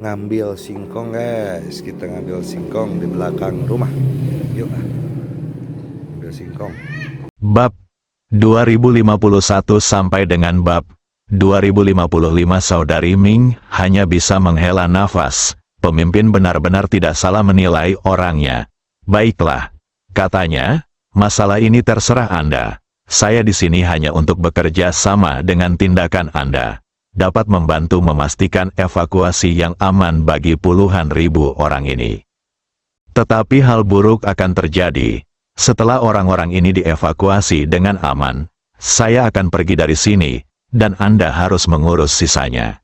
Ngambil singkong guys, kita ngambil singkong di belakang rumah. Yuk ambil singkong. Bab 2051 sampai dengan bab 2055 Saudari Ming hanya bisa menghela nafas. Pemimpin benar-benar tidak salah menilai orangnya. Baiklah, katanya, masalah ini terserah Anda. Saya di sini hanya untuk bekerja sama dengan tindakan Anda. Dapat membantu memastikan evakuasi yang aman bagi puluhan ribu orang ini. Tetapi hal buruk akan terjadi. Setelah orang-orang ini dievakuasi dengan aman, saya akan pergi dari sini, dan Anda harus mengurus sisanya.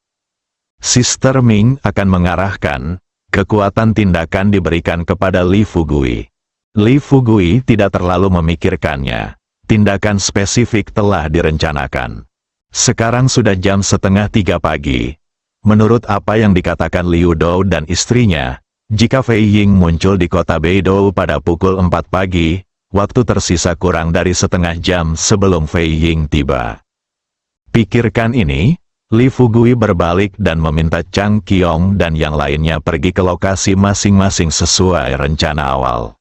Sister Ming akan mengarahkan, kekuatan tindakan diberikan kepada Li Fugui. Li Fugui tidak terlalu memikirkannya. Tindakan spesifik telah direncanakan. Sekarang sudah jam 2:30 pagi. Menurut apa yang dikatakan Liu Dou dan istrinya, jika Fei Ying muncul di kota Beidou pada pukul 4 pagi, waktu tersisa kurang dari setengah jam sebelum Fei Ying tiba. Pikirkan ini, Li Fugui berbalik dan meminta Chang Qiong dan yang lainnya pergi ke lokasi masing-masing sesuai rencana awal.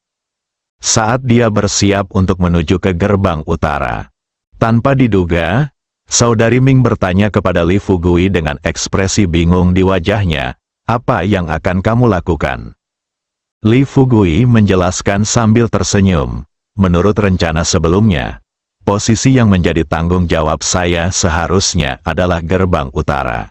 Saat dia bersiap untuk menuju ke gerbang utara, tanpa diduga, Saudari Ming bertanya kepada Li Fugui dengan ekspresi bingung di wajahnya, "Apa yang akan kamu lakukan?" Li Fugui menjelaskan sambil tersenyum, "Menurut rencana sebelumnya, posisi yang menjadi tanggung jawab saya seharusnya adalah gerbang utara."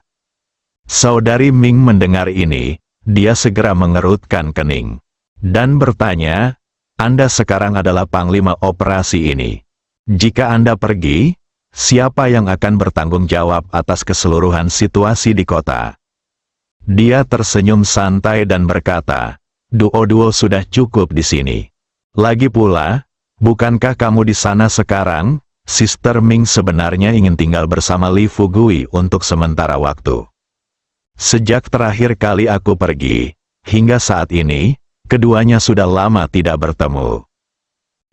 Saudari Ming mendengar ini, dia segera mengerutkan kening, dan bertanya, "Anda sekarang adalah panglima operasi ini. Jika Anda pergi, siapa yang akan bertanggung jawab atas keseluruhan situasi di kota?" Dia tersenyum santai dan berkata, "Duo-duo sudah cukup di sini. Lagi pula, bukankah kamu di sana sekarang?" Sister Ming sebenarnya ingin tinggal bersama Li Fugui untuk sementara waktu. Sejak terakhir kali aku pergi, hingga saat ini, keduanya sudah lama tidak bertemu.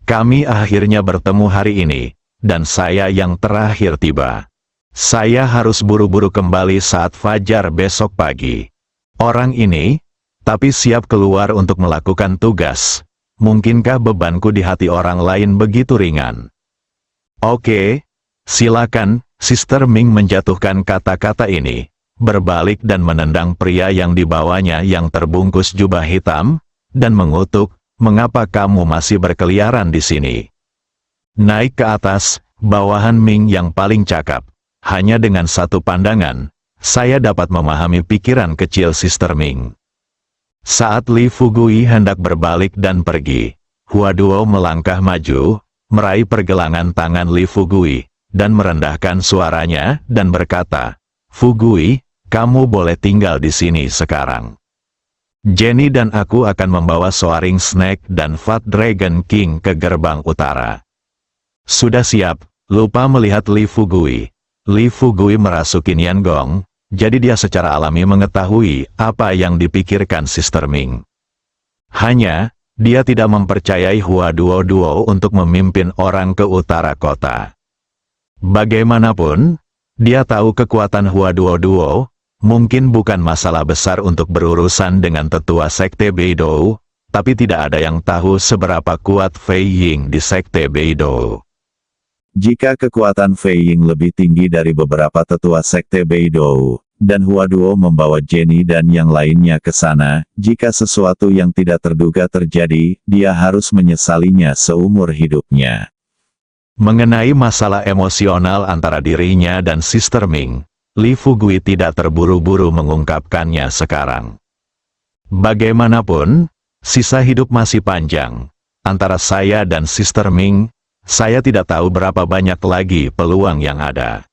Kami akhirnya bertemu hari ini, dan saya yang terakhir tiba. Saya harus buru-buru kembali saat fajar besok pagi. Orang ini, tapi siap keluar untuk melakukan tugas. Mungkinkah bebanku di hati orang lain begitu ringan? Oke, silakan. Sister Ming menjatuhkan kata-kata ini, berbalik dan menendang pria yang dibawanya yang terbungkus jubah hitam, dan mengutuk, "Mengapa kamu masih berkeliaran di sini?" Naik ke atas, bawahan Ming yang paling cakap. Hanya dengan satu pandangan, saya dapat memahami pikiran kecil Sister Ming. Saat Li Fugui hendak berbalik dan pergi, Hua Duo melangkah maju, meraih pergelangan tangan Li Fugui, dan merendahkan suaranya, dan berkata, "Fugui, kamu boleh tinggal di sini sekarang. Jenny dan aku akan membawa Soaring Snake dan Fat Dragon King ke gerbang utara." Sudah siap, lupa melihat Li Fugui. Li Fugui merasuki Niangong, jadi dia secara alami mengetahui apa yang dipikirkan Sister Ming. Hanya, dia tidak mempercayai Hua Duo untuk memimpin orang ke utara kota. Bagaimanapun, dia tahu kekuatan Hua Duo, mungkin bukan masalah besar untuk berurusan dengan tetua Sekte Beidou, tapi tidak ada yang tahu seberapa kuat Fei Ying di Sekte Beidou. Jika kekuatan Fei Ying lebih tinggi dari beberapa tetua Sekte Beidou, dan Hua Duo membawa Jenny dan yang lainnya ke sana, jika sesuatu yang tidak terduga terjadi, dia harus menyesalinya seumur hidupnya. Mengenai masalah emosional antara dirinya dan Sister Ming, Li Fugui tidak terburu-buru mengungkapkannya sekarang. Bagaimanapun, sisa hidup masih panjang. Antara saya dan Sister Ming, saya tidak tahu berapa banyak lagi peluang yang ada.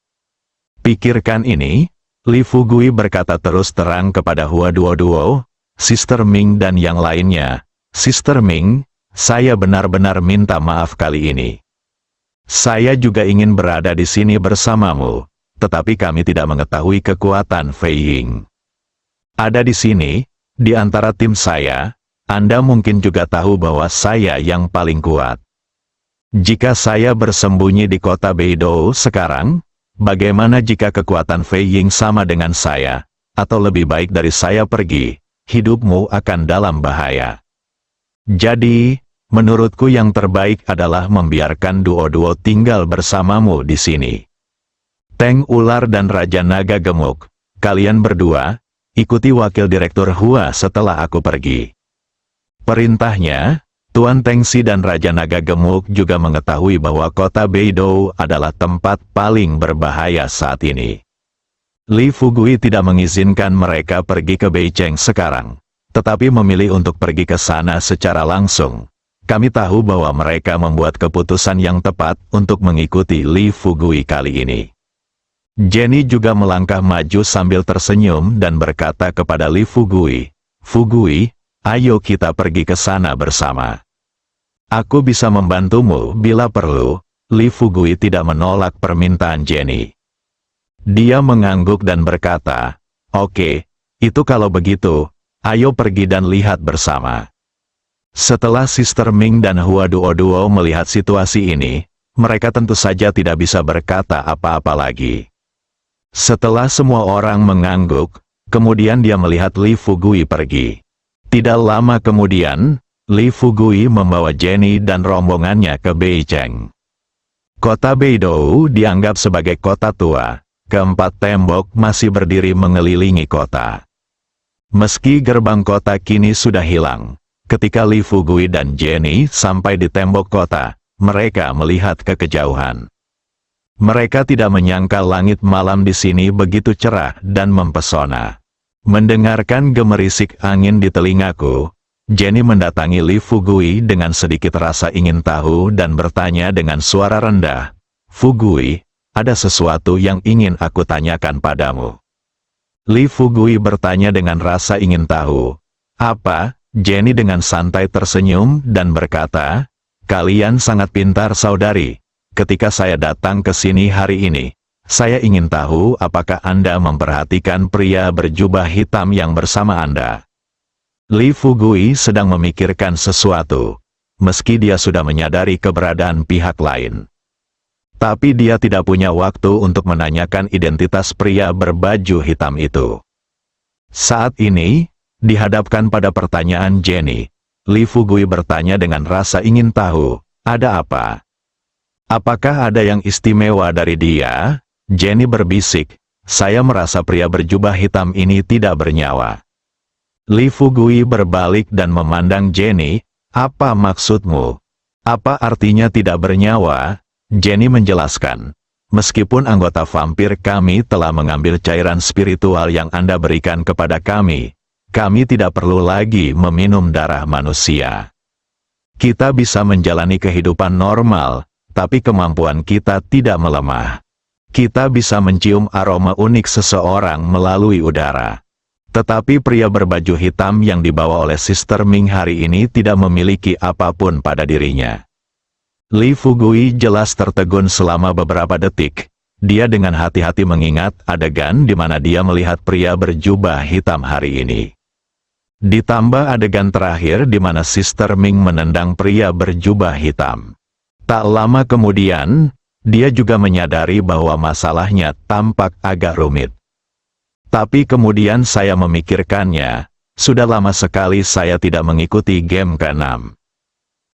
Pikirkan ini, Li Fugui berkata terus terang kepada Hua Duo, Sister Ming dan yang lainnya. "Sister Ming, saya benar-benar minta maaf kali ini. Saya juga ingin berada di sini bersamamu, tetapi kami tidak mengetahui kekuatan Fei Ying. Ada di sini, di antara tim saya, Anda mungkin juga tahu bahwa saya yang paling kuat. Jika saya bersembunyi di kota Beidou sekarang, bagaimana jika kekuatan Fei Ying sama dengan saya, atau lebih baik dari saya pergi, hidupmu akan dalam bahaya. Jadi, menurutku yang terbaik adalah membiarkan duo-duo tinggal bersamamu di sini. Teng Ular dan Raja Naga Gemuk, kalian berdua, ikuti Wakil Direktur Hua setelah aku pergi. Perintahnya, Tuan Tengsi dan Raja Naga Gemuk juga mengetahui bahwa kota Beidou adalah tempat paling berbahaya saat ini. Li Fugui tidak mengizinkan mereka pergi ke Beicheng sekarang, tetapi memilih untuk pergi ke sana secara langsung. Kami tahu bahwa mereka membuat keputusan yang tepat untuk mengikuti Li Fugui kali ini. Jenny juga melangkah maju sambil tersenyum dan berkata kepada Li Fugui, "Fugui, ayo kita pergi ke sana bersama. Aku bisa membantumu bila perlu." Li Fugui tidak menolak permintaan Jenny. Dia mengangguk dan berkata, "Oke, itu kalau begitu, ayo pergi dan lihat bersama." Setelah Sister Ming dan Hua Duo melihat situasi ini, mereka tentu saja tidak bisa berkata apa-apa lagi. Setelah semua orang mengangguk, kemudian dia melihat Li Fugui pergi. Tidak lama kemudian, Li Fugui membawa Jenny dan rombongannya ke Beicheng. Kota Beidou dianggap sebagai kota tua. Keempat tembok masih berdiri mengelilingi kota. Meski gerbang kota kini sudah hilang, ketika Li Fugui dan Jenny sampai di tembok kota, mereka melihat ke kejauhan. Mereka tidak menyangka langit malam di sini begitu cerah dan mempesona. Mendengarkan gemerisik angin di telingaku, Jenny mendatangi Li Fugui dengan sedikit rasa ingin tahu dan bertanya dengan suara rendah, "Fugui, ada sesuatu yang ingin aku tanyakan padamu." Li Fugui bertanya dengan rasa ingin tahu. "Apa?" Jenny dengan santai tersenyum dan berkata, "Kalian sangat pintar saudari. Ketika saya datang ke sini hari ini, saya ingin tahu apakah Anda memperhatikan pria berjubah hitam yang bersama Anda." Li Fugui sedang memikirkan sesuatu, meski dia sudah menyadari keberadaan pihak lain. Tapi dia tidak punya waktu untuk menanyakan identitas pria berbaju hitam itu. Saat ini, dihadapkan pada pertanyaan Jenny, Li Fugui bertanya dengan rasa ingin tahu, "Ada apa? Apakah ada yang istimewa dari dia?" Jenny berbisik, "Saya merasa pria berjubah hitam ini tidak bernyawa." Li Fugui berbalik dan memandang Jenny, "Apa maksudmu? Apa artinya tidak bernyawa?" Jenny menjelaskan, "Meskipun anggota vampir kami telah mengambil cairan spiritual yang Anda berikan kepada kami tidak perlu lagi meminum darah manusia. Kita bisa menjalani kehidupan normal, tapi kemampuan kita tidak melemah. Kita bisa mencium aroma unik seseorang melalui udara. Tetapi pria berbaju hitam yang dibawa oleh Sister Ming hari ini tidak memiliki apapun pada dirinya." Li Fugui jelas tertegun selama beberapa detik. Dia dengan hati-hati mengingat adegan di mana dia melihat pria berjubah hitam hari ini. Ditambah adegan terakhir di mana Sister Ming menendang pria berjubah hitam. Tak lama kemudian, dia juga menyadari bahwa masalahnya tampak agak rumit. Tapi kemudian saya memikirkannya, sudah lama sekali saya tidak mengikuti game ke-6.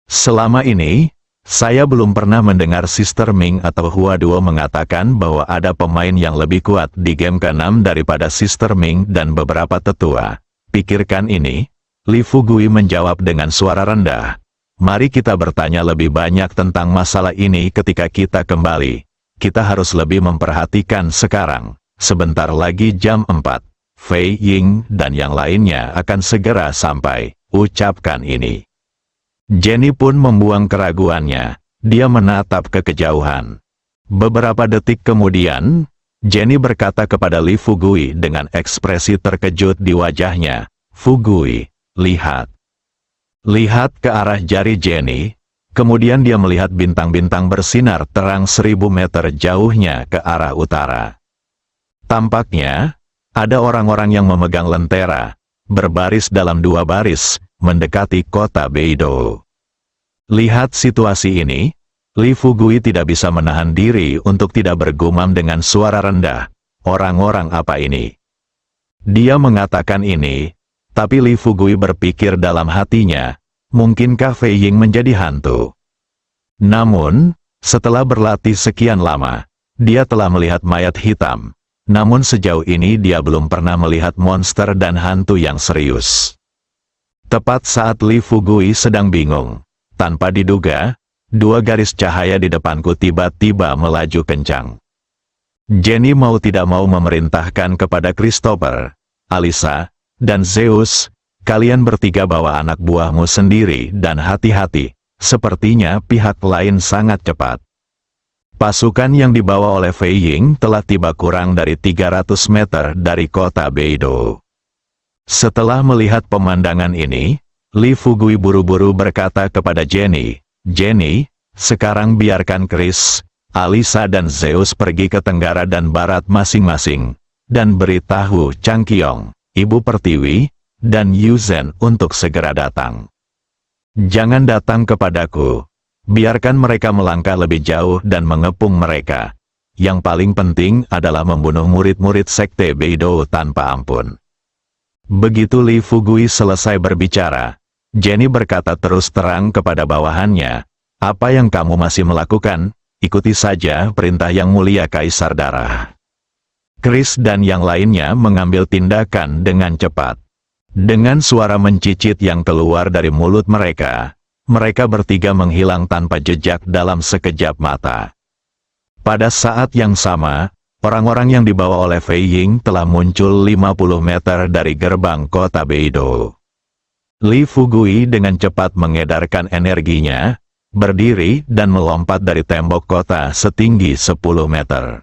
Selama ini, saya belum pernah mendengar Sister Ming atau Hua Duo mengatakan bahwa ada pemain yang lebih kuat di game ke-6 daripada Sister Ming dan beberapa tetua. Pikirkan ini, Li Fugui menjawab dengan suara rendah. "Mari kita bertanya lebih banyak tentang masalah ini ketika kita kembali. Kita harus lebih memperhatikan sekarang. Sebentar lagi jam 4. Fei Ying dan yang lainnya akan segera sampai." Ucapkan ini. Jenny pun membuang keraguannya. Dia menatap ke kejauhan. Beberapa detik kemudian, Jenny berkata kepada Li Fugui dengan ekspresi terkejut di wajahnya, "Fugui, lihat." Lihat ke arah jari Jenny, kemudian dia melihat bintang-bintang bersinar terang 1000 meter jauhnya ke arah utara. Tampaknya, ada orang-orang yang memegang lentera, berbaris dalam 2 baris, mendekati kota Beidou. Lihat situasi ini, Li Fugui tidak bisa menahan diri untuk tidak bergumam dengan suara rendah, "Orang-orang apa ini?" Dia mengatakan ini, tapi Li Fugui berpikir dalam hatinya, mungkinkah Fei Ying menjadi hantu? Namun, setelah berlatih sekian lama, dia telah melihat mayat hitam. Namun sejauh ini dia belum pernah melihat monster dan hantu yang serius. Tepat saat Li Fugui sedang bingung, tanpa diduga, dua garis cahaya di depanku tiba-tiba melaju kencang. Jenny mau tidak mau memerintahkan kepada Christopher, Alisa, dan Zeus, kalian bertiga bawa anak buahmu sendiri dan hati-hati, sepertinya pihak lain sangat cepat. Pasukan yang dibawa oleh Fei Ying telah tiba kurang dari 300 meter dari kota Beidou. Setelah melihat pemandangan ini, Li Fugui buru-buru berkata kepada Jenny, "Jenny, sekarang biarkan Chris, Alisa dan Zeus pergi ke tenggara dan barat masing-masing, dan beritahu Chang Qiong, Ibu Pertiwi, dan Yu Zhen untuk segera datang. Jangan datang kepadaku. Biarkan mereka melangkah lebih jauh dan mengepung mereka. Yang paling penting adalah membunuh murid-murid sekte Beidou tanpa ampun." Begitu Li Fugui selesai berbicara, Jenny berkata terus terang kepada bawahannya, "Apa yang kamu masih melakukan? Ikuti saja perintah Yang Mulia Kaisar Darah." Chris dan yang lainnya mengambil tindakan dengan cepat. Dengan suara mencicit yang keluar dari mulut mereka, mereka bertiga menghilang tanpa jejak dalam sekejap mata. Pada saat yang sama, orang-orang yang dibawa oleh Fei Ying telah muncul 50 meter dari gerbang kota Beidou. Li Fugui dengan cepat mengedarkan energinya, berdiri dan melompat dari tembok kota setinggi 10 meter.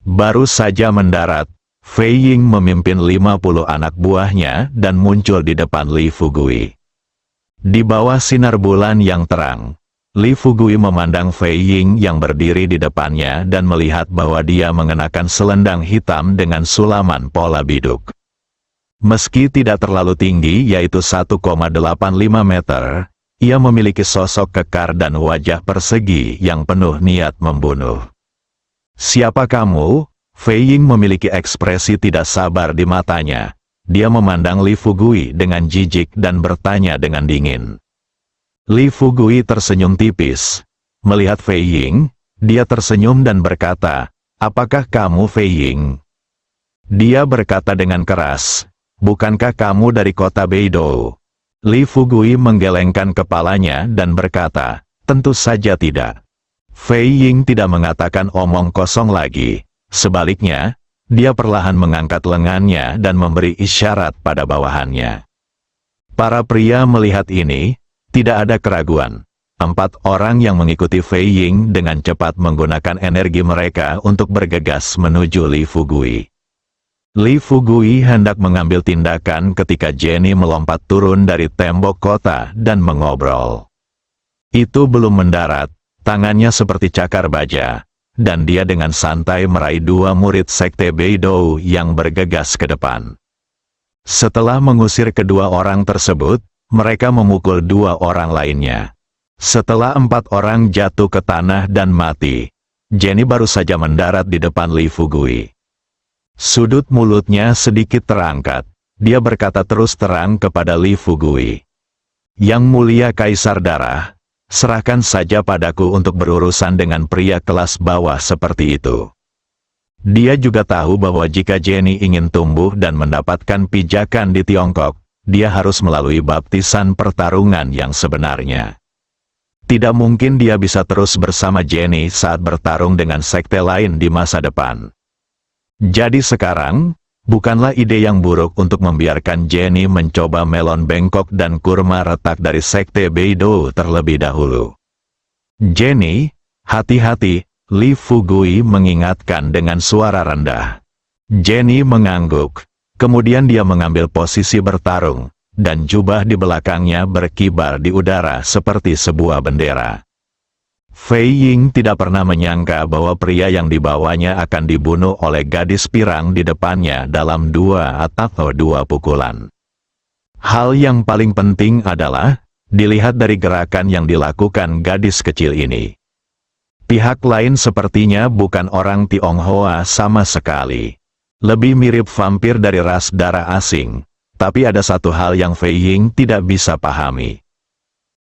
Baru saja mendarat, Fei Ying memimpin 50 anak buahnya dan muncul di depan Li Fugui. Di bawah sinar bulan yang terang, Li Fugui memandang Fei Ying yang berdiri di depannya dan melihat bahwa dia mengenakan selendang hitam dengan sulaman pola biduk. Meski tidak terlalu tinggi yaitu 1,85 meter, ia memiliki sosok kekar dan wajah persegi yang penuh niat membunuh. "Siapa kamu?" Fei Ying memiliki ekspresi tidak sabar di matanya. Dia memandang Li Fugui dengan jijik dan bertanya dengan dingin. Li Fugui tersenyum tipis. Melihat Fei Ying, dia tersenyum dan berkata, "Apakah kamu Fei Ying?" Dia berkata dengan keras, "Bukankah kamu dari kota Beidou?" Li Fugui menggelengkan kepalanya dan berkata, "Tentu saja tidak." Fei Ying tidak mengatakan omong kosong lagi. Sebaliknya, dia perlahan mengangkat lengannya dan memberi isyarat pada bawahannya. Para pria melihat ini, tidak ada keraguan. 4 orang yang mengikuti Fei Ying dengan cepat menggunakan energi mereka untuk bergegas menuju Li Fugui. Li Fugui hendak mengambil tindakan ketika Jenny melompat turun dari tembok kota dan mengobrol. Itu belum mendarat, tangannya seperti cakar baja, dan dia dengan santai meraih 2 murid sekte Beidou yang bergegas ke depan. Setelah mengusir kedua orang tersebut, mereka memukul 2 orang lainnya. Setelah 4 orang jatuh ke tanah dan mati, Jenny baru saja mendarat di depan Li Fugui. Sudut mulutnya sedikit terangkat. Dia berkata terus terang kepada Li Fugui, "Yang Mulia Kaisar Darah, serahkan saja padaku untuk berurusan dengan pria kelas bawah seperti itu." Dia juga tahu bahwa jika Jenny ingin tumbuh dan mendapatkan pijakan di Tiongkok, dia harus melalui baptisan pertarungan yang sebenarnya. Tidak mungkin dia bisa terus bersama Jenny saat bertarung dengan sekte lain di masa depan. Jadi sekarang, bukanlah ide yang buruk untuk membiarkan Jenny mencoba melon bengkok dan kurma retak dari sekte Beidou terlebih dahulu. "Jenny, hati-hati," Li Fugui mengingatkan dengan suara rendah. Jenny mengangguk, kemudian dia mengambil posisi bertarung, dan jubah di belakangnya berkibar di udara seperti sebuah bendera. Fei Ying tidak pernah menyangka bahwa pria yang dibawanya akan dibunuh oleh gadis pirang di depannya dalam 2 atau 2 pukulan. Hal yang paling penting adalah, dilihat dari gerakan yang dilakukan gadis kecil ini. Pihak lain sepertinya bukan orang Tionghoa sama sekali. Lebih mirip vampir dari ras darah asing. Tapi ada satu hal yang Fei Ying tidak bisa pahami.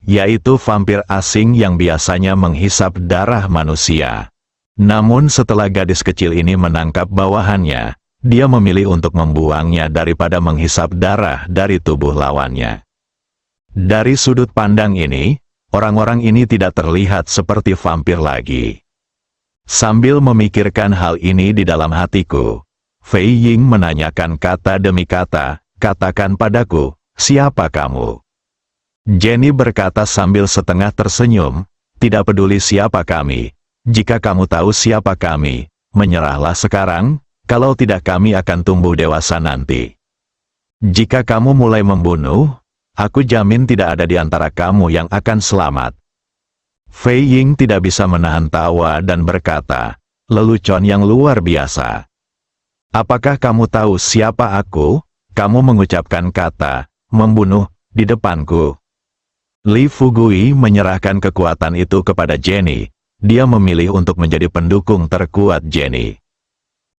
Yaitu vampir asing yang biasanya menghisap darah manusia. Namun setelah gadis kecil ini menangkap bawahannya, dia memilih untuk membuangnya daripada menghisap darah dari tubuh lawannya. Dari sudut pandang ini, orang-orang ini tidak terlihat seperti vampir lagi. Sambil memikirkan hal ini di dalam hatiku, Fei Ying menanyakan kata demi kata, "Katakan padaku, siapa kamu?" Jenny berkata sambil setengah tersenyum, "Tidak peduli siapa kami. Jika kamu tahu siapa kami, menyerahlah sekarang, kalau tidak kami akan tumbuh dewasa nanti. Jika kamu mulai membunuh, aku jamin tidak ada di antara kamu yang akan selamat." Fei Ying tidak bisa menahan tawa dan berkata, "Lelucon yang luar biasa. Apakah kamu tahu siapa aku? Kamu mengucapkan kata, membunuh, di depanku." Li Fugui menyerahkan kekuatan itu kepada Jenny. Dia memilih untuk menjadi pendukung terkuat Jenny.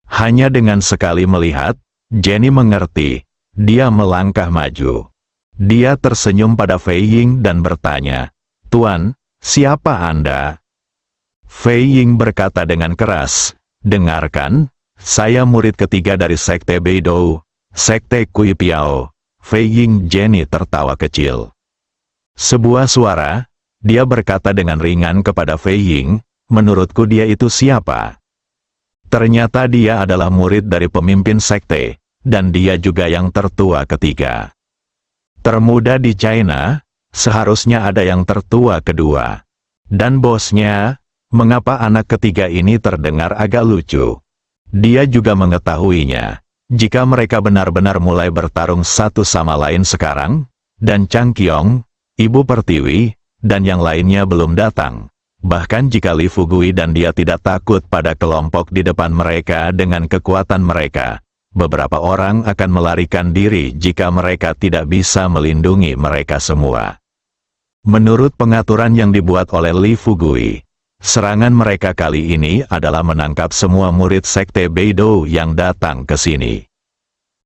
Hanya dengan sekali melihat, Jenny mengerti. Dia melangkah maju. Dia tersenyum pada Fei Ying dan bertanya, "Tuan, siapa Anda?" Fei Ying berkata dengan keras, "Dengarkan, saya murid ketiga dari Sekte Beidou, Sekte Kui Piao." Fei Ying. Jenny tertawa kecil. Sebuah suara, dia berkata dengan ringan kepada Fei Ying, "Menurutku dia itu siapa?" Ternyata dia adalah murid dari pemimpin sekte, dan dia juga yang tertua ketiga. Termuda di China, seharusnya ada yang tertua kedua. Dan bosnya, mengapa anak ketiga ini terdengar agak lucu? Dia juga mengetahuinya. Jika mereka benar-benar mulai bertarung satu sama lain sekarang, dan Chang Qiong, Ibu Pertiwi, dan yang lainnya belum datang. Bahkan jika Li Fugui dan dia tidak takut pada kelompok di depan mereka dengan kekuatan mereka, beberapa orang akan melarikan diri jika mereka tidak bisa melindungi mereka semua. Menurut pengaturan yang dibuat oleh Li Fugui, serangan mereka kali ini adalah menangkap semua murid Sekte Beidou yang datang ke sini.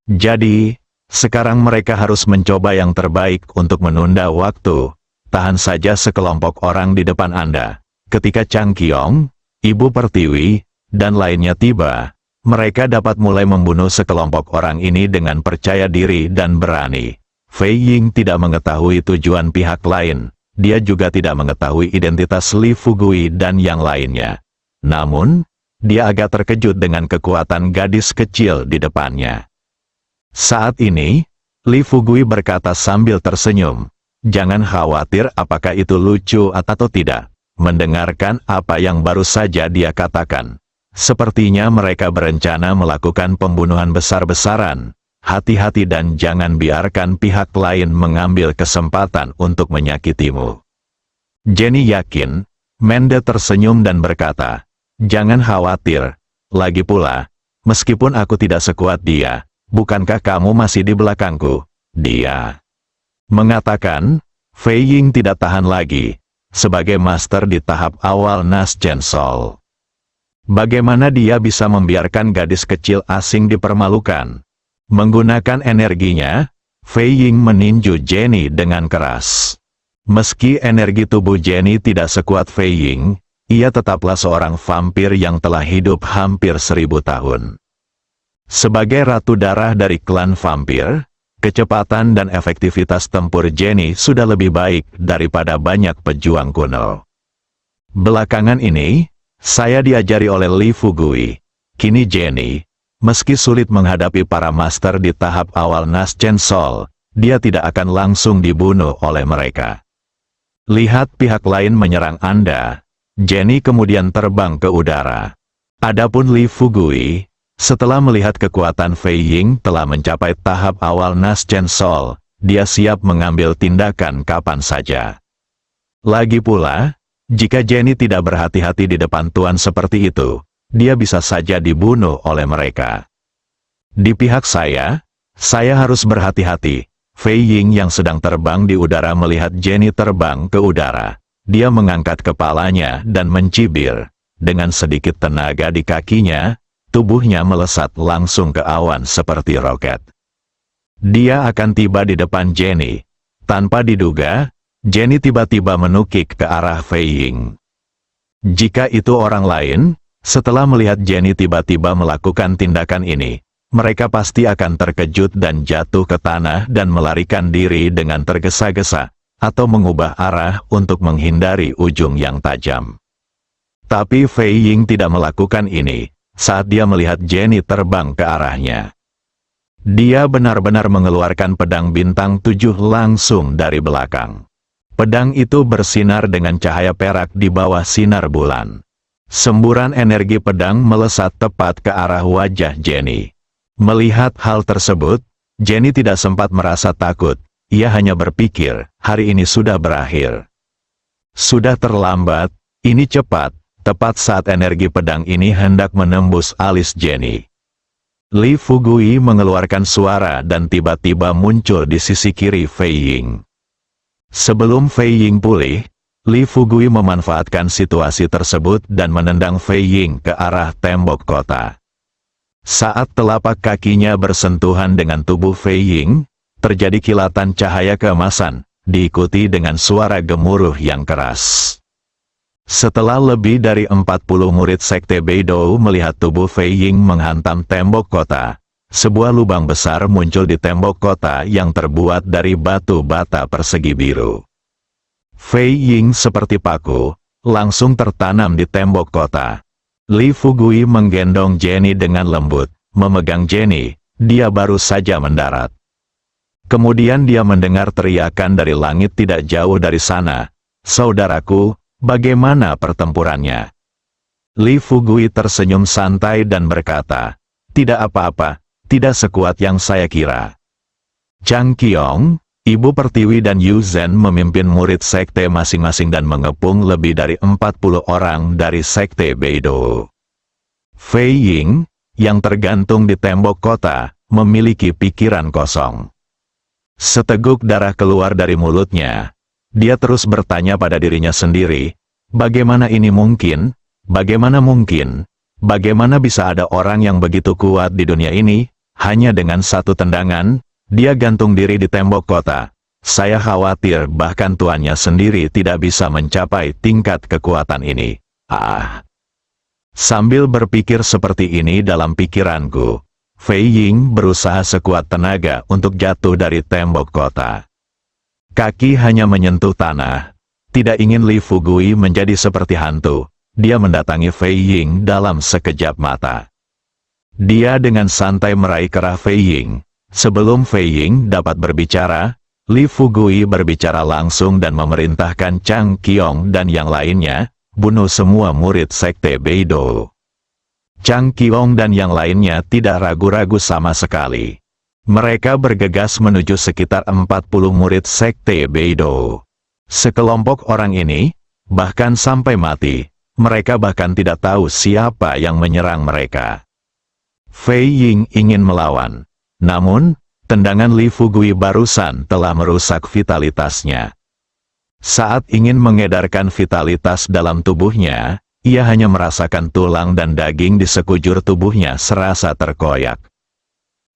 Jadi, sekarang mereka harus mencoba yang terbaik untuk menunda waktu. Tahan saja sekelompok orang di depan Anda. Ketika Chang Qiong, Ibu Pertiwi, dan lainnya tiba, mereka dapat mulai membunuh sekelompok orang ini dengan percaya diri dan berani. Fei Ying tidak mengetahui tujuan pihak lain. Dia juga tidak mengetahui identitas Li Fugui dan yang lainnya. Namun, dia agak terkejut dengan kekuatan gadis kecil di depannya. Saat ini, Li Fugui berkata sambil tersenyum, "Jangan khawatir apakah itu lucu atau tidak." Mendengarkan apa yang baru saja dia katakan. Sepertinya mereka berencana melakukan pembunuhan besar-besaran. Hati-hati dan jangan biarkan pihak lain mengambil kesempatan untuk menyakitimu. Jenny yakin. Mende tersenyum dan berkata, "Jangan khawatir. Lagi pula, meskipun aku tidak sekuat dia, bukankah kamu masih di belakangku?" Dia mengatakan. Fei Ying tidak tahan lagi. Sebagai master di tahap awal Nas Chen Sol, bagaimana dia bisa membiarkan gadis kecil asing dipermalukan? Menggunakan energinya, Fei Ying meninju Jenny dengan keras. Meski energi tubuh Jenny tidak sekuat Fei Ying, ia tetaplah seorang vampir yang telah hidup hampir 1000 tahun. Sebagai ratu darah dari klan vampir, kecepatan dan efektivitas tempur Jenny sudah lebih baik daripada banyak pejuang kuno. Belakangan ini, saya diajari oleh Li Fugui. Kini Jenny, meski sulit menghadapi para master di tahap awal Nas Chen Sol, dia tidak akan langsung dibunuh oleh mereka. Lihat pihak lain menyerang Anda. Jenny kemudian terbang ke udara. Adapun Li Fugui, setelah melihat kekuatan Fei Ying telah mencapai tahap awal Nas Chen Sol, dia siap mengambil tindakan kapan saja. Lagi pula, jika Jenny tidak berhati-hati di depan Tuan seperti itu, dia bisa saja dibunuh oleh mereka. Di pihak saya harus berhati-hati. Fei Ying yang sedang terbang di udara melihat Jenny terbang ke udara. Dia mengangkat kepalanya dan mencibir. Dengan sedikit tenaga di kakinya, tubuhnya melesat langsung ke awan seperti roket. Dia akan tiba di depan Jenny. Tanpa diduga, Jenny tiba-tiba menukik ke arah Fei Ying. Jika itu orang lain, setelah melihat Jenny tiba-tiba melakukan tindakan ini, mereka pasti akan terkejut dan jatuh ke tanah dan melarikan diri dengan tergesa-gesa, atau mengubah arah untuk menghindari ujung yang tajam. Tapi Fei Ying tidak melakukan ini, saat dia melihat Jenny terbang ke arahnya. Dia benar-benar mengeluarkan pedang bintang 7 langsung dari belakang. Pedang itu bersinar dengan cahaya perak di bawah sinar bulan. Semburan energi pedang melesat tepat ke arah wajah Jenny. Melihat hal tersebut, Jenny tidak sempat merasa takut. Ia hanya berpikir, hari ini sudah berakhir. Sudah terlambat, ini cepat, tepat saat energi pedang ini hendak menembus alis Jenny. Li Fugui mengeluarkan suara dan tiba-tiba muncul di sisi kiri Fei Ying. Sebelum Fei Ying pulih, Li Fugui memanfaatkan situasi tersebut dan menendang Fei Ying ke arah tembok kota. Saat telapak kakinya bersentuhan dengan tubuh Fei Ying, terjadi kilatan cahaya keemasan, diikuti dengan suara gemuruh yang keras. Setelah lebih dari 40 murid Sekte Beidou melihat tubuh Fei Ying menghantam tembok kota, sebuah lubang besar muncul di tembok kota yang terbuat dari batu bata persegi biru. Fei Ying seperti paku, langsung tertanam di tembok kota. Li Fugui menggendong Jenny dengan lembut, memegang Jenny, dia baru saja mendarat. Kemudian dia mendengar teriakan dari langit tidak jauh dari sana, "Saudaraku, bagaimana pertempurannya?" Li Fugui tersenyum santai dan berkata, "Tidak apa-apa, tidak sekuat yang saya kira." Chang Qiong, Ibu Pertiwi dan Yu Zhen memimpin murid sekte masing-masing dan mengepung lebih dari 40 orang dari Sekte Beidou. Fei Ying, yang tergantung di tembok kota, memiliki pikiran kosong. Seteguk darah keluar dari mulutnya. Dia terus bertanya pada dirinya sendiri, bagaimana ini mungkin? Bagaimana mungkin? Bagaimana bisa ada orang yang begitu kuat di dunia ini? Hanya dengan satu tendangan, dia gantung diri di tembok kota. Saya khawatir bahkan tuannya sendiri tidak bisa mencapai tingkat kekuatan ini. Sambil berpikir seperti ini dalam pikiranku, Fei Ying berusaha sekuat tenaga untuk jatuh dari tembok kota. Kaki hanya menyentuh tanah. Tidak ingin Li Fugui menjadi seperti hantu, dia mendatangi Fei Ying dalam sekejap mata. Dia dengan santai meraih kerah Fei Ying. Sebelum Fei Ying dapat berbicara, Li Fugui berbicara langsung dan memerintahkan Chang Qiong dan yang lainnya, bunuh semua murid Sekte Beidou. Chang Qiong dan yang lainnya tidak ragu-ragu sama sekali. Mereka bergegas menuju sekitar 40 murid Sekte Beidou. Sekelompok orang ini, bahkan sampai mati, mereka bahkan tidak tahu siapa yang menyerang mereka. Fei Ying ingin melawan. Namun, tendangan Li Fugui barusan telah merusak vitalitasnya. Saat ingin mengedarkan vitalitas dalam tubuhnya, ia hanya merasakan tulang dan daging di sekujur tubuhnya serasa terkoyak.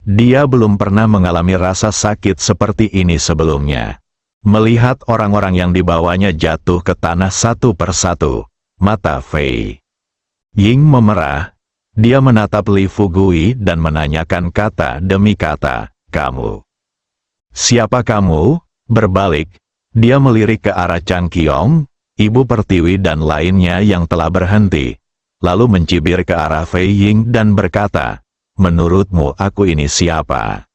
Dia belum pernah mengalami rasa sakit seperti ini sebelumnya. Melihat orang-orang yang dibawanya jatuh ke tanah satu persatu, mata Fei Ying memerah. Dia menatap Li Fugui dan menanyakan kata demi kata, "Kamu? Siapa kamu?" Berbalik, dia melirik ke arah Chang Qiong, Ibu Pertiwi dan lainnya yang telah berhenti, lalu mencibir ke arah Fei Ying dan berkata, "Menurutmu aku ini siapa?"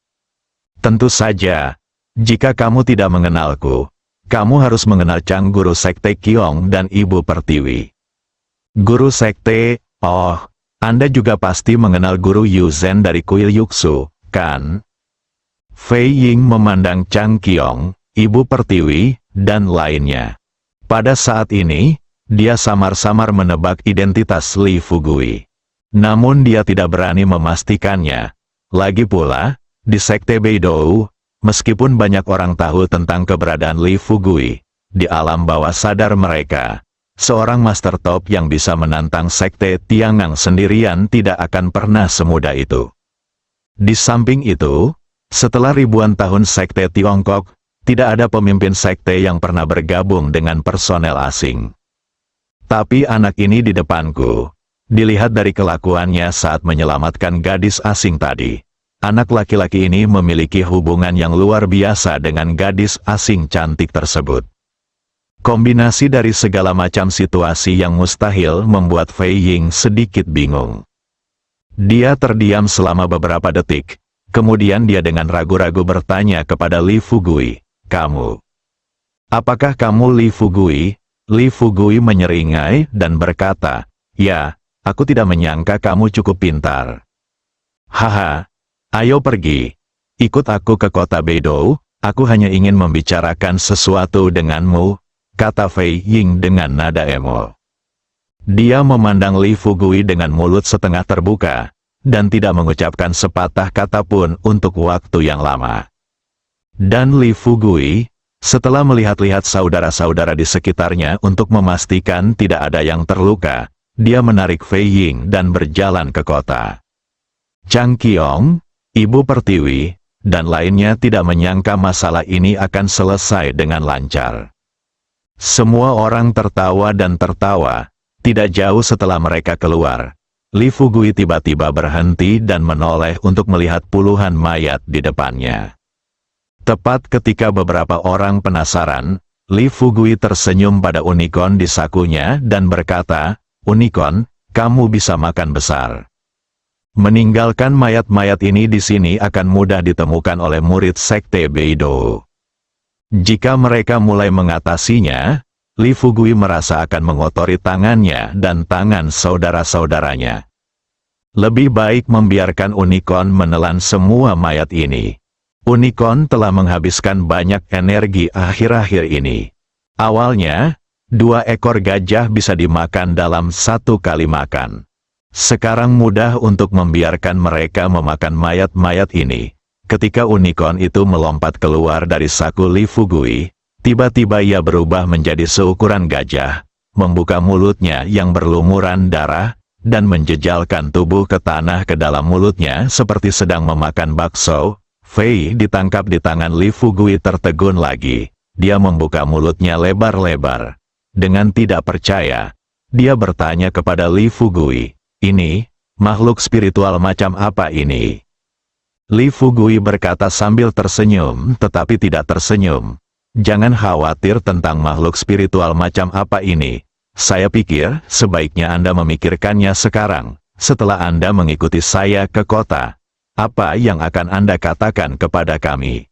"Tentu saja, jika kamu tidak mengenalku, kamu harus mengenal Chang Guru Sekte Qiong dan Ibu Pertiwi." "Guru Sekte, oh, Anda juga pasti mengenal Guru Yu Zhen dari Kuil Yuksu, kan?" Fei Ying memandang Chang Qiong, Ibu Pertiwi, dan lainnya. Pada saat ini, dia samar-samar menebak identitas Li Fugui. Namun dia tidak berani memastikannya. Lagi pula, di Sekte Beidou, meskipun banyak orang tahu tentang keberadaan Li Fugui, di alam bawah sadar mereka, Seorang master top yang bisa menantang sekte Tiangang sendirian tidak akan pernah semudah itu. Di samping itu, setelah ribuan tahun sekte Tiongkok, tidak ada pemimpin sekte yang pernah bergabung dengan personel asing. Tapi anak ini di depanku, dilihat dari kelakuannya saat menyelamatkan gadis asing tadi. Anak laki-laki ini memiliki hubungan yang luar biasa dengan gadis asing cantik tersebut. Kombinasi dari segala macam situasi yang mustahil membuat Fei Ying sedikit bingung. Dia terdiam selama beberapa detik, kemudian dia dengan ragu-ragu bertanya kepada Li Fugui, "Kamu? Apakah kamu Li Fugui?" Li Fugui menyeringai dan berkata, "Ya, aku tidak menyangka kamu cukup pintar." "Haha, ayo pergi. Ikut aku ke kota Beidou, aku hanya ingin membicarakan sesuatu denganmu," kata Fei Ying dengan nada emo. Dia memandang Li Fugui dengan mulut setengah terbuka, dan tidak mengucapkan sepatah kata pun untuk waktu yang lama. Dan Li Fugui, setelah melihat-lihat saudara-saudara di sekitarnya untuk memastikan tidak ada yang terluka, dia menarik Fei Ying dan berjalan ke kota. Chang Qiong, Ibu Pertiwi, dan lainnya tidak menyangka masalah ini akan selesai dengan lancar. Semua orang tertawa dan tertawa. Tidak jauh setelah mereka keluar, Li Fugui tiba-tiba berhenti dan menoleh untuk melihat puluhan mayat di depannya. Tepat ketika beberapa orang penasaran, Li Fugui tersenyum pada unicorn di sakunya dan berkata, "Unicorn, kamu bisa makan besar." Meninggalkan mayat-mayat ini di sini akan mudah ditemukan oleh murid sekte Beidou. Jika mereka mulai mengatasinya, Li Fugui merasa akan mengotori tangannya dan tangan saudara-saudaranya. Lebih baik membiarkan unicorn menelan semua mayat ini. Unicorn telah menghabiskan banyak energi akhir-akhir ini. Awalnya, 2 ekor gajah bisa dimakan dalam 1 kali makan. Sekarang mudah untuk membiarkan mereka memakan mayat-mayat ini. Ketika unicorn itu melompat keluar dari saku Li Fugui, tiba-tiba ia berubah menjadi seukuran gajah, membuka mulutnya yang berlumuran darah, dan menjejalkan tubuh ke tanah ke dalam mulutnya seperti sedang memakan bakso. Fei ditangkap di tangan Li Fugui tertegun lagi. Dia membuka mulutnya lebar-lebar. Dengan tidak percaya, dia bertanya kepada Li Fugui, "Ini, makhluk spiritual macam apa ini?" Li Fugui berkata sambil tersenyum tetapi tidak tersenyum, "Jangan khawatir tentang makhluk spiritual macam apa ini. Saya pikir sebaiknya Anda memikirkannya sekarang, setelah Anda mengikuti saya ke kota. Apa yang akan Anda katakan kepada kami?"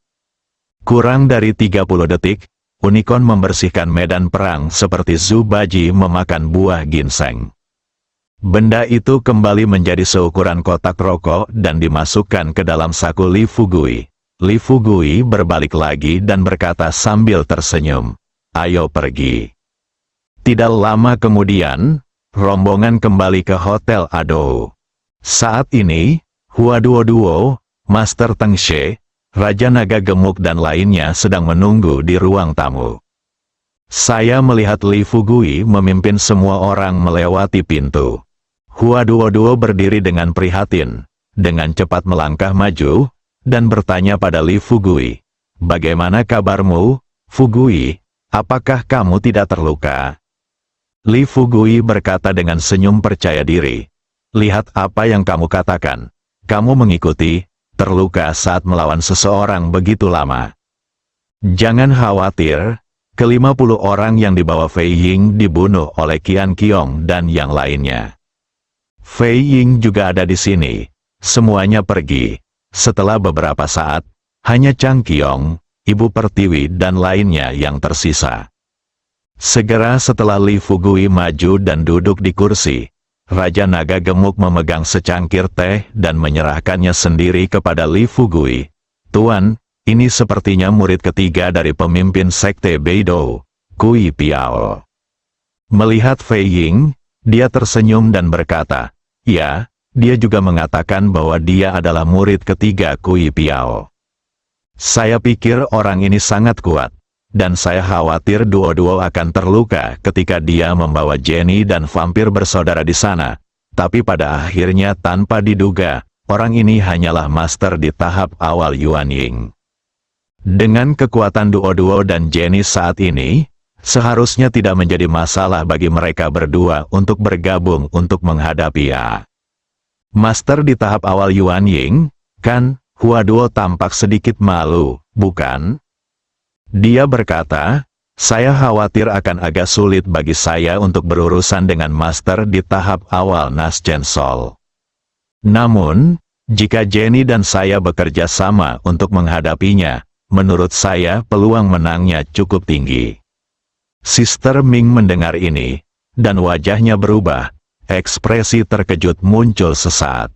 Kurang dari 30 detik, unicorn membersihkan medan perang seperti Zhu Baji memakan buah ginseng. Benda itu kembali menjadi seukuran kotak rokok dan dimasukkan ke dalam saku Li Fugui. Li Fugui berbalik lagi dan berkata sambil tersenyum, "Ayo pergi." Tidak lama kemudian, rombongan kembali ke Hotel Ado. Saat ini, Hua Duo, Master Teng She, Raja Naga Gemuk dan lainnya sedang menunggu di ruang tamu. Saya melihat Li Fugui memimpin semua orang melewati pintu. Hua Duo berdiri dengan prihatin, dengan cepat melangkah maju, dan bertanya pada Li Fugui, "Bagaimana kabarmu, Fugui? Apakah kamu tidak terluka?" Li Fugui berkata dengan senyum percaya diri, "Lihat apa yang kamu katakan. Kamu mengikuti, terluka saat melawan seseorang begitu lama. Jangan khawatir, ke-50 orang yang dibawa Fei Ying dibunuh oleh Qian Qiong dan yang lainnya. Fei Ying juga ada di sini. Semuanya pergi. Setelah beberapa saat, hanya Chang Qiong, Ibu Pertiwi dan lainnya yang tersisa." Segera setelah Li Fugui maju dan duduk di kursi, Raja Naga Gemuk memegang secangkir teh dan menyerahkannya sendiri kepada Li Fugui. "Tuan, ini sepertinya murid ketiga dari pemimpin sekte Beidou, Kui Piao." Melihat Fei Ying, dia tersenyum dan berkata, "Ya, dia juga mengatakan bahwa dia adalah murid ketiga Kui Piao. Saya pikir orang ini sangat kuat. dan saya khawatir Duo-Duo akan terluka ketika dia membawa Jenny dan vampir bersaudara di sana. Tapi pada akhirnya tanpa diduga, orang ini hanyalah master di tahap awal Yuan Ying. Dengan kekuatan Duo-Duo dan Jenny saat ini, seharusnya tidak menjadi masalah bagi mereka berdua untuk bergabung untuk menghadapi Master di tahap awal Yuan Ying, kan? Hua-Duo tampak sedikit malu, bukan? Dia berkata, saya khawatir akan agak sulit bagi saya untuk berurusan dengan master di tahap awal Nasjen Sol. Namun, jika Jenny dan saya bekerja sama untuk menghadapinya, menurut saya peluang menangnya cukup tinggi. Sister Ming mendengar ini, dan wajahnya berubah, ekspresi terkejut muncul sesaat.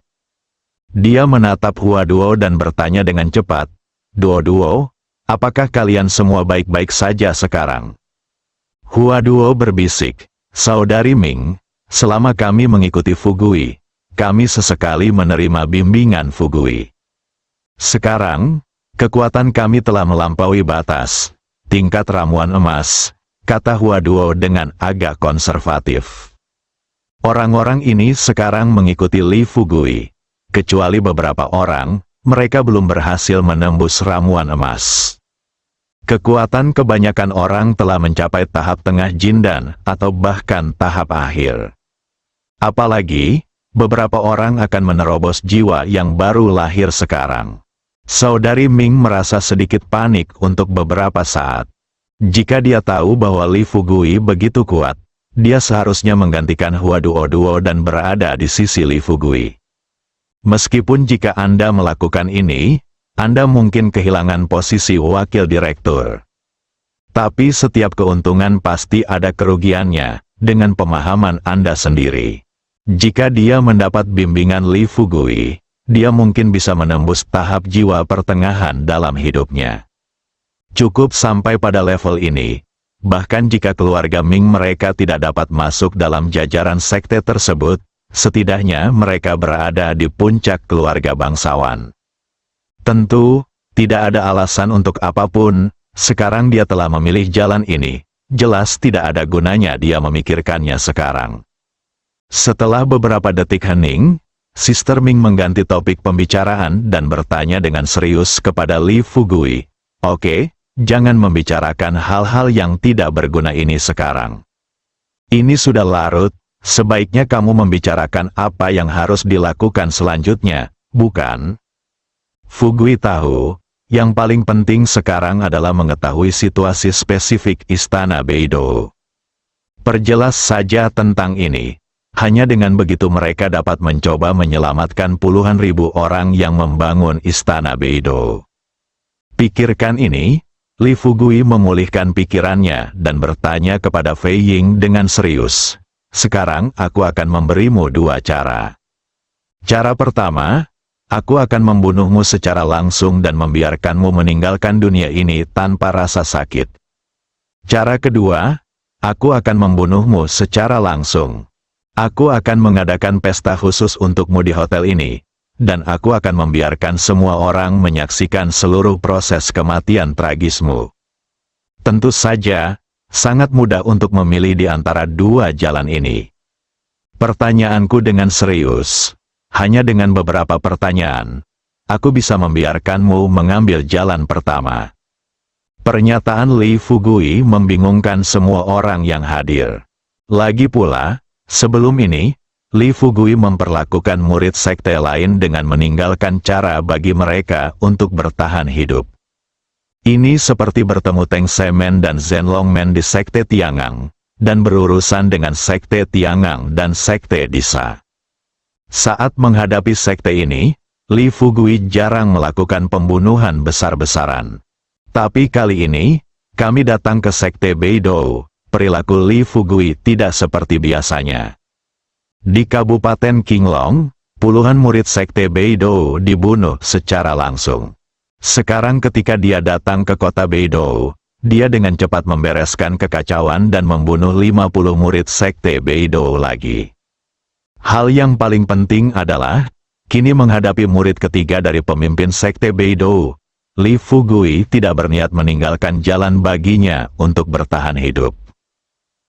Dia menatap Hua-Duo dan bertanya dengan cepat, Duo-Duo, apakah kalian semua baik-baik saja sekarang? Hua-Duo berbisik, Saudari Ming, selama kami mengikuti Fugui, kami sesekali menerima bimbingan Fugui. Sekarang, kekuatan kami telah melampaui batas, tingkat ramuan emas, kata Hua-Duo dengan agak konservatif. Orang-orang ini sekarang mengikuti Li Fugui. Kecuali beberapa orang, mereka belum berhasil menembus ramuan emas. Kekuatan kebanyakan orang telah mencapai tahap tengah jindan atau bahkan tahap akhir. Apalagi, beberapa orang akan menerobos jiwa yang baru lahir sekarang. Saudari Ming merasa sedikit panik untuk beberapa saat. Jika dia tahu bahwa Li Fugui begitu kuat, dia seharusnya menggantikan Hua-Duo dan berada di sisi Li Fugui. Meskipun jika Anda melakukan ini, Anda mungkin kehilangan posisi wakil direktur. Tapi setiap keuntungan pasti ada kerugiannya, dengan pemahaman Anda sendiri. Jika dia mendapat bimbingan Li Fugui, dia mungkin bisa menembus tahap jiwa pertengahan dalam hidupnya. Cukup sampai pada level ini, bahkan jika keluarga Ming mereka tidak dapat masuk dalam jajaran sekte tersebut, setidaknya mereka berada di puncak keluarga bangsawan. Tentu, tidak ada alasan untuk apapun, sekarang dia telah memilih jalan ini, jelas tidak ada gunanya dia memikirkannya sekarang. Setelah beberapa detik hening, Sister Ming mengganti topik pembicaraan dan bertanya dengan serius kepada Li Fugui, "Oke, jangan membicarakan hal-hal yang tidak berguna ini sekarang. Ini sudah larut. Sebaiknya kamu membicarakan apa yang harus dilakukan selanjutnya, bukan?" Fugui tahu, yang paling penting sekarang adalah mengetahui situasi spesifik Istana Beidou. Perjelas saja tentang ini, hanya dengan begitu mereka dapat mencoba menyelamatkan puluhan ribu orang yang membangun Istana Beidou. Pikirkan ini, Li Fugui memulihkan pikirannya dan bertanya kepada Fei Ying dengan serius. Sekarang aku akan memberimu dua cara. Cara pertama, aku akan membunuhmu secara langsung dan membiarkanmu meninggalkan dunia ini tanpa rasa sakit. Cara kedua, aku akan membunuhmu secara langsung. Aku akan mengadakan pesta khusus untukmu di hotel ini, dan aku akan membiarkan semua orang menyaksikan seluruh proses kematian tragismu. Tentu saja, sangat mudah untuk memilih di antara dua jalan ini. Pertanyaanku dengan serius, hanya dengan beberapa pertanyaan, aku bisa membiarkanmu mengambil jalan pertama. Pernyataan Li Fugui membingungkan semua orang yang hadir. Lagi pula, sebelum ini, Li Fugui memperlakukan murid sekte lain dengan meninggalkan cara bagi mereka untuk bertahan hidup. Ini seperti bertemu Teng Semen dan Zhenlong Men di Sekte Tiangang, dan berurusan dengan Sekte Tiangang dan Sekte Disa. Saat menghadapi sekte ini, Li Fugui jarang melakukan pembunuhan besar-besaran. Tapi kali ini, kami datang ke Sekte Beidou, perilaku Li Fugui tidak seperti biasanya. Di Kabupaten Qinglong, puluhan murid Sekte Beidou dibunuh secara langsung. Sekarang ketika dia datang ke kota Beidou, dia dengan cepat membereskan kekacauan dan membunuh 50 murid Sekte Beidou lagi. Hal yang paling penting adalah, kini menghadapi murid ketiga dari pemimpin Sekte Beidou, Li Fugui tidak berniat meninggalkan jalan baginya untuk bertahan hidup.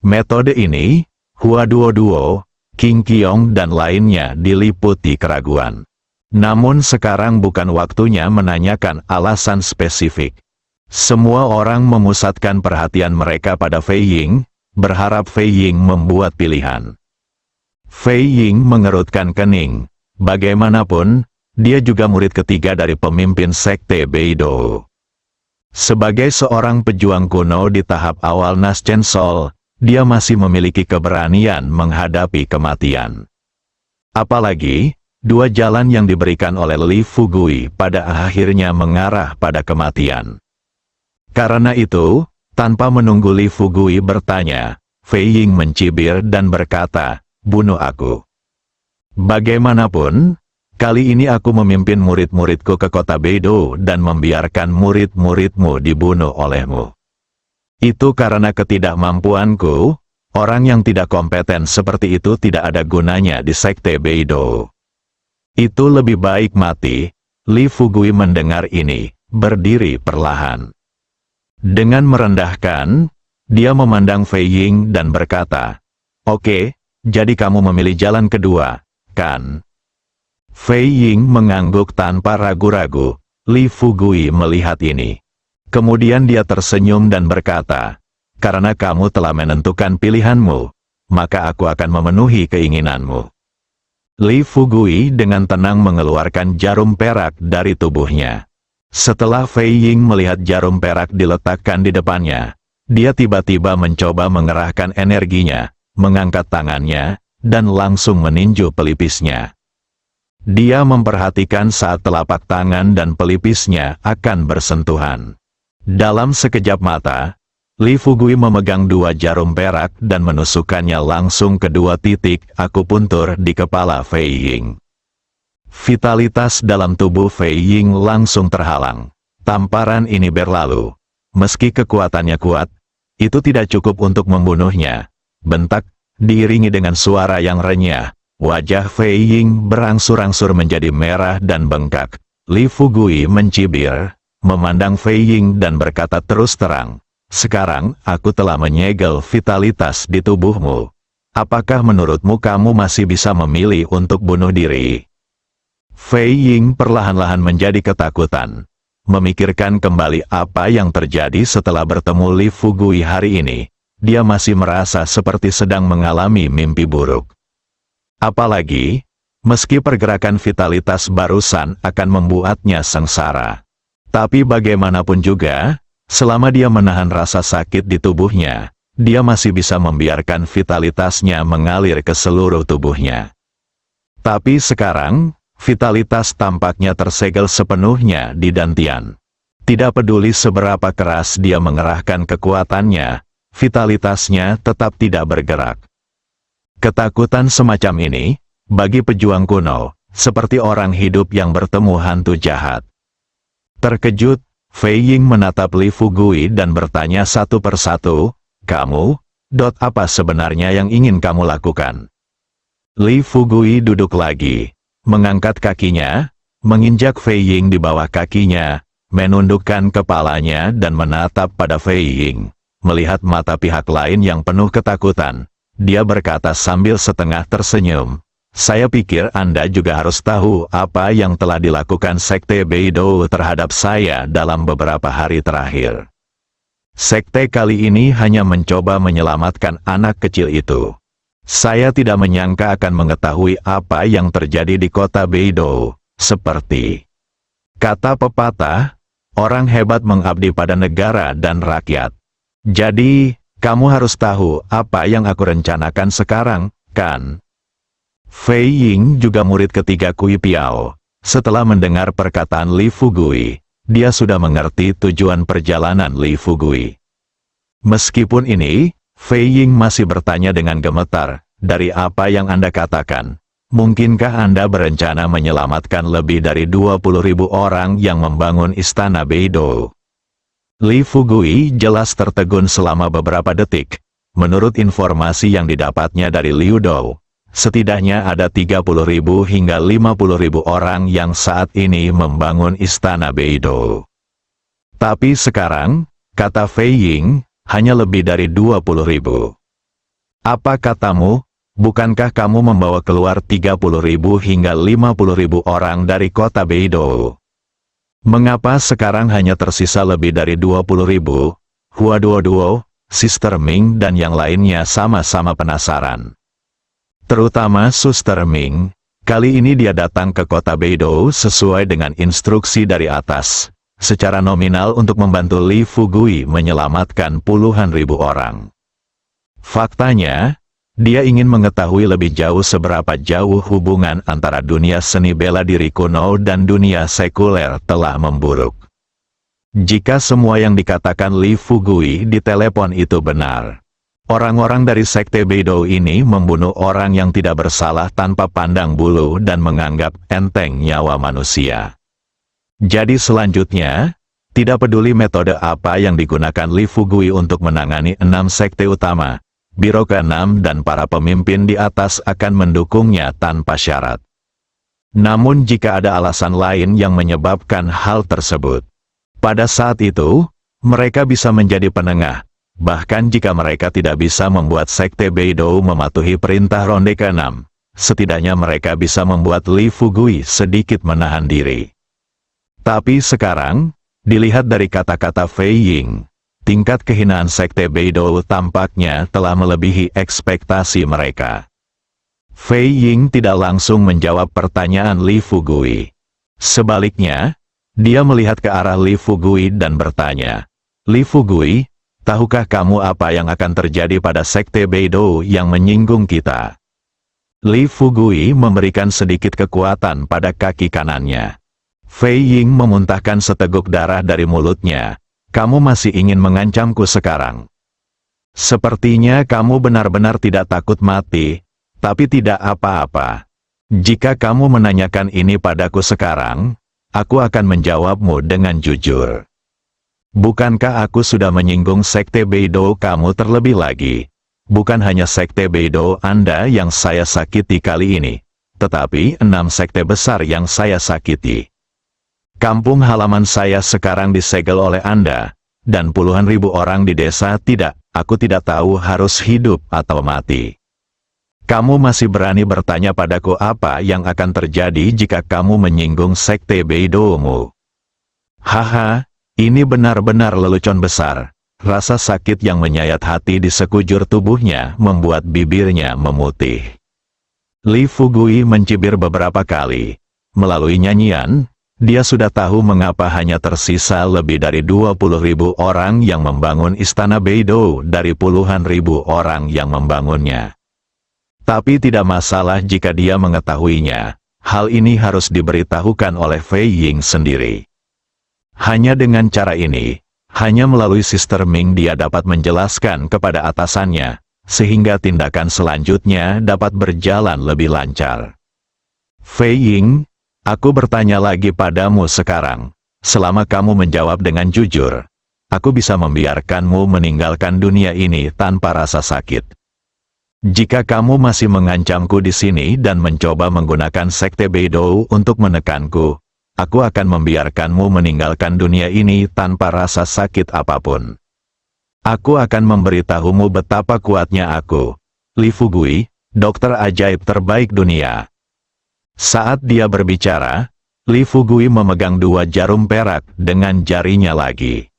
Metode ini, Hua Duo, King Qiong dan lainnya diliputi keraguan. Namun sekarang bukan waktunya menanyakan alasan spesifik. Semua orang memusatkan perhatian mereka pada Fei Ying, berharap Fei Ying membuat pilihan. Fei Ying mengerutkan kening. Bagaimanapun, dia juga murid ketiga dari pemimpin sekte Beidou. Sebagai seorang pejuang kuno di tahap awal Naschen Sol, dia masih memiliki keberanian menghadapi kematian. Apalagi, dua jalan yang diberikan oleh Li Fugui pada akhirnya mengarah pada kematian. Karena itu, tanpa menunggu Li Fugui bertanya, Fei Ying mencibir dan berkata, "Bunuh aku." Bagaimanapun, kali ini aku memimpin murid-muridku ke kota Beidou dan membiarkan murid-muridmu dibunuh olehmu. Itu karena ketidakmampuanku, orang yang tidak kompeten seperti itu tidak ada gunanya di sekte Beidou. Itu lebih baik mati. Li Fugui mendengar ini, berdiri perlahan. Dengan merendahkan, dia memandang Fei Ying dan berkata, "Oke, jadi kamu memilih jalan kedua, kan?" Fei Ying mengangguk tanpa ragu-ragu. Li Fugui melihat ini. Kemudian dia tersenyum dan berkata, "Karena kamu telah menentukan pilihanmu, maka aku akan memenuhi keinginanmu." Li Fugui dengan tenang mengeluarkan jarum perak dari tubuhnya. Setelah Fei Ying melihat jarum perak diletakkan di depannya, dia tiba-tiba mencoba mengerahkan energinya, mengangkat tangannya, dan langsung meninju pelipisnya. Dia memperhatikan saat telapak tangan dan pelipisnya akan bersentuhan. Dalam sekejap mata, Li Fugui memegang dua jarum perak dan menusukkannya langsung ke dua titik akupuntur di kepala Fei Ying. Vitalitas dalam tubuh Fei Ying langsung terhalang. Tamparan ini berlalu. Meski kekuatannya kuat, itu tidak cukup untuk membunuhnya. Bentak, diiringi dengan suara yang renyah. Wajah Fei Ying berangsur-angsur menjadi merah dan bengkak. Li Fugui mencibir, memandang Fei Ying dan berkata terus terang, "Sekarang, aku telah menyegel vitalitas di tubuhmu. Apakah menurutmu kamu masih bisa memilih untuk bunuh diri?" Fei Ying perlahan-lahan menjadi ketakutan. Memikirkan kembali apa yang terjadi setelah bertemu Li Fugui hari ini, dia masih merasa seperti sedang mengalami mimpi buruk. Apalagi, meski pergerakan vitalitas barusan akan membuatnya sengsara. Tapi bagaimanapun juga, selama dia menahan rasa sakit di tubuhnya, dia masih bisa membiarkan vitalitasnya mengalir ke seluruh tubuhnya. Tapi sekarang, vitalitas tampaknya tersegel sepenuhnya di dantian. Tidak peduli seberapa keras dia mengerahkan kekuatannya, vitalitasnya tetap tidak bergerak. Ketakutan semacam ini, bagi pejuang kuno, seperti orang hidup yang bertemu hantu jahat. Terkejut, Fei Ying menatap Li Fugui dan bertanya satu persatu, "Kamu, apa sebenarnya yang ingin kamu lakukan?" Li Fugui duduk lagi, mengangkat kakinya, menginjak Fei Ying di bawah kakinya, menundukkan kepalanya dan menatap pada Fei Ying. Melihat mata pihak lain yang penuh ketakutan, dia berkata sambil setengah tersenyum, "Saya pikir Anda juga harus tahu apa yang telah dilakukan Sekte Beidou terhadap saya dalam beberapa hari terakhir. Sekte kali ini hanya mencoba menyelamatkan anak kecil itu. Saya tidak menyangka akan mengetahui apa yang terjadi di kota Beidou, seperti kata pepatah, orang hebat mengabdi pada negara dan rakyat. Jadi, kamu harus tahu apa yang aku rencanakan sekarang, kan?" Fei Ying juga murid ketiga Kui Piao. Setelah mendengar perkataan Li Fugui, dia sudah mengerti tujuan perjalanan Li Fugui. Meskipun ini, Fei Ying masih bertanya dengan gemetar, "Dari apa yang Anda katakan, mungkinkah Anda berencana menyelamatkan lebih dari 20.000 orang yang membangun istana Beidou?" Li Fugui jelas tertegun selama beberapa detik. Menurut informasi yang didapatnya dari Liu Dou, setidaknya ada 30.000 hingga 50.000 orang yang saat ini membangun istana Beidou. Tapi sekarang, kata Fei Ying, hanya lebih dari 20.000. Apa katamu? Bukankah kamu membawa keluar 30.000 hingga 50.000 orang dari kota Beidou? Mengapa sekarang hanya tersisa lebih dari 20.000? Hua Duo, Sister Ming dan yang lainnya sama-sama penasaran. Terutama Suster Ming, kali ini dia datang ke kota Beidou sesuai dengan instruksi dari atas, secara nominal untuk membantu Li Fugui menyelamatkan puluhan ribu orang. Faktanya, dia ingin mengetahui lebih jauh seberapa jauh hubungan antara dunia seni bela diri kuno dan dunia sekuler telah memburuk. Jika semua yang dikatakan Li Fugui di telepon itu benar, orang-orang dari sekte Beidou ini membunuh orang yang tidak bersalah tanpa pandang bulu dan menganggap enteng nyawa manusia. Jadi selanjutnya, tidak peduli metode apa yang digunakan Li Fugui untuk menangani 6 sekte utama, Biro ke-6 dan para pemimpin di atas akan mendukungnya tanpa syarat. Namun jika ada alasan lain yang menyebabkan hal tersebut, pada saat itu, mereka bisa menjadi penengah, bahkan jika mereka tidak bisa membuat sekte Beidou mematuhi perintah ronde ke-6, setidaknya mereka bisa membuat Li Fugui sedikit menahan diri. Tapi sekarang, dilihat dari kata-kata Fei Ying, tingkat kehinaan sekte Beidou tampaknya telah melebihi ekspektasi mereka. Fei Ying tidak langsung menjawab pertanyaan Li Fugui. Sebaliknya, dia melihat ke arah Li Fugui dan bertanya, "Li Fugui, tahukah kamu apa yang akan terjadi pada sekte Beidou yang menyinggung kita?" Li Fugui memberikan sedikit kekuatan pada kaki kanannya. Fei Ying memuntahkan seteguk darah dari mulutnya. "Kamu masih ingin mengancamku sekarang? Sepertinya kamu benar-benar tidak takut mati, tapi tidak apa-apa. Jika kamu menanyakan ini padaku sekarang, aku akan menjawabmu dengan jujur. Bukankah aku sudah menyinggung sekte Beidou kamu terlebih lagi? Bukan hanya sekte Beidou Anda yang saya sakiti kali ini, tetapi 6 sekte besar yang saya sakiti. Kampung halaman saya sekarang disegel oleh Anda, dan puluhan ribu orang di desa aku tidak tahu harus hidup atau mati. Kamu masih berani bertanya padaku apa yang akan terjadi jika kamu menyinggung sekte Beidoumu? Haha, ini benar-benar lelucon besar." Rasa sakit yang menyayat hati di sekujur tubuhnya membuat bibirnya memutih. Li Fugui mencibir beberapa kali. Melalui nyanyian, dia sudah tahu mengapa hanya tersisa lebih dari 20.000 orang yang membangun istana Beidou dari puluhan ribu orang yang membangunnya. Tapi tidak masalah jika dia mengetahuinya. Hal ini harus diberitahukan oleh Fei Ying sendiri. Hanya dengan cara ini, hanya melalui Sister Ming dia dapat menjelaskan kepada atasannya, sehingga tindakan selanjutnya dapat berjalan lebih lancar. Fei Ying, aku bertanya lagi padamu sekarang, selama kamu menjawab dengan jujur, aku bisa membiarkanmu meninggalkan dunia ini tanpa rasa sakit. Jika kamu masih mengancamku di sini dan mencoba menggunakan sekte Beidou untuk menekanku, aku akan membiarkanmu meninggalkan dunia ini tanpa rasa sakit apapun. Aku akan memberitahumu betapa kuatnya aku, Li Fugui, dokter ajaib terbaik dunia. Saat dia berbicara, Li Fugui memegang 2 jarum perak dengan jarinya lagi.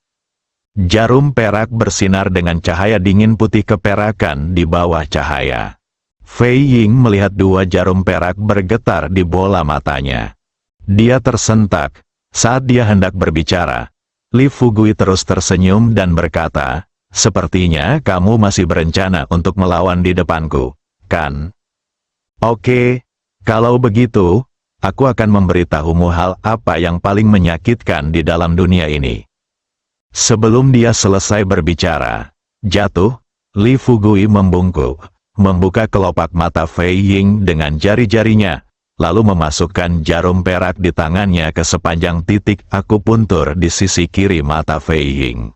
Jarum perak bersinar dengan cahaya dingin putih keperakan di bawah cahaya. Fei Ying melihat 2 jarum perak bergetar di bola matanya. Dia tersentak. Saat dia hendak berbicara, Li Fugui terus tersenyum dan berkata, "Sepertinya kamu masih berencana untuk melawan di depanku, kan? Oke, kalau begitu, aku akan memberitahumu hal apa yang paling menyakitkan di dalam dunia ini." Sebelum dia selesai berbicara, jatuh, Li Fugui membungkuk, membuka kelopak mata Fei Ying dengan jari-jarinya, lalu memasukkan jarum perak di tangannya ke sepanjang titik akupuntur di sisi kiri mata Fei Ying.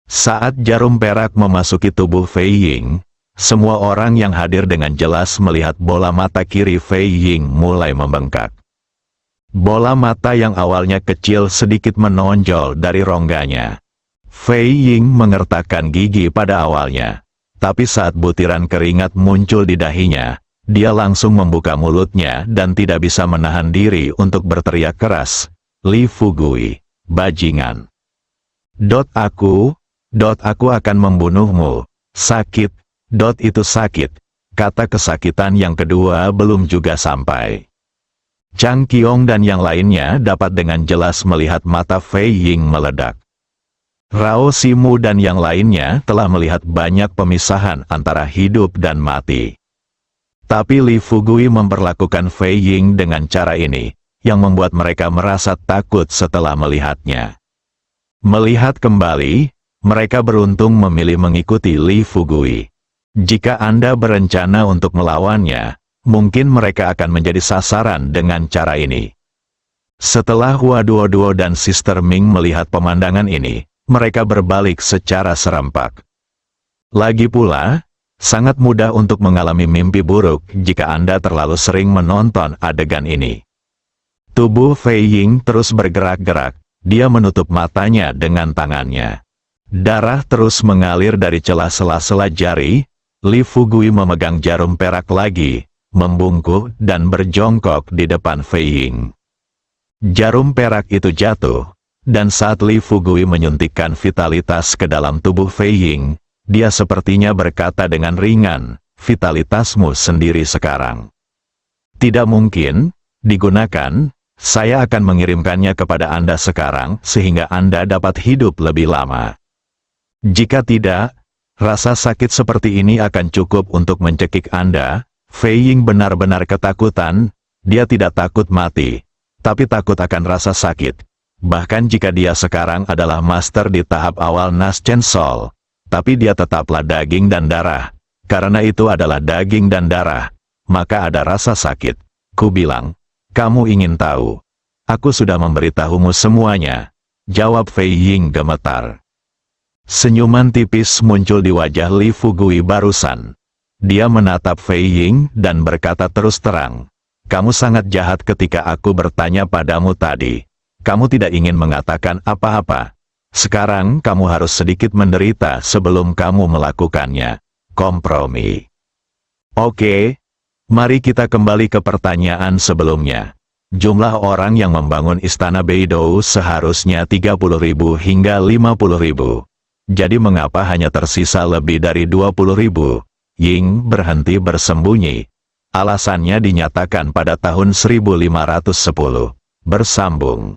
Saat jarum perak memasuki tubuh Fei Ying, semua orang yang hadir dengan jelas melihat bola mata kiri Fei Ying mulai membengkak. Bola mata yang awalnya kecil sedikit menonjol dari rongganya. Fei Ying mengertakkan gigi pada awalnya. Tapi saat butiran keringat muncul di dahinya, dia langsung membuka mulutnya dan tidak bisa menahan diri untuk berteriak keras. Li Fugui, bajingan. Aku akan membunuhmu. Sakit. Itu sakit. Kata kesakitan yang kedua belum juga sampai. Chang Qiong dan yang lainnya dapat dengan jelas melihat mata Fei Ying meledak. Rao Simu dan yang lainnya telah melihat banyak pemisahan antara hidup dan mati. Tapi Li Fugui memperlakukan Fei Ying dengan cara ini, yang membuat mereka merasa takut setelah melihatnya. Melihat kembali, mereka beruntung memilih mengikuti Li Fugui. Jika Anda berencana untuk melawannya, mungkin mereka akan menjadi sasaran dengan cara ini. Setelah Hua Duoduo dan Sister Ming melihat pemandangan ini, mereka berbalik secara serempak. Lagi pula, sangat mudah untuk mengalami mimpi buruk jika Anda terlalu sering menonton adegan ini. Tubuh Fei Ying terus bergerak-gerak, dia menutup matanya dengan tangannya. Darah terus mengalir dari celah sela-sela jari. Li Fugui memegang jarum perak lagi, membungkuk dan berjongkok di depan Fei Ying. Jarum perak itu jatuh, dan saat Li Fugui menyuntikkan vitalitas ke dalam tubuh Fei Ying, dia sepertinya berkata dengan ringan, vitalitasmu sendiri sekarang. Tidak mungkin, digunakan, saya akan mengirimkannya kepada Anda sekarang sehingga Anda dapat hidup lebih lama. Jika tidak, rasa sakit seperti ini akan cukup untuk mencekik Anda. Fei Ying benar-benar ketakutan, dia tidak takut mati, tapi takut akan rasa sakit. Bahkan jika dia sekarang adalah master di tahap awal Nas Chen Sol, tapi dia tetaplah daging dan darah. Karena itu adalah daging dan darah, maka ada rasa sakit. Ku bilang, kamu ingin tahu. Aku sudah memberitahumu semuanya. Jawab Fei Ying gemetar. Senyuman tipis muncul di wajah Li Fugui barusan. Dia menatap Fei Ying dan berkata terus terang, kamu sangat jahat ketika aku bertanya padamu tadi. Kamu tidak ingin mengatakan apa-apa. Sekarang kamu harus sedikit menderita sebelum kamu melakukannya. Kompromi. Oke, mari kita kembali ke pertanyaan sebelumnya. Jumlah orang yang membangun istana Beidou seharusnya 30.000 hingga 50.000. Jadi mengapa hanya tersisa lebih dari 20.000? Ying berhenti bersembunyi. Alasannya dinyatakan pada tahun 1510. Bersambung.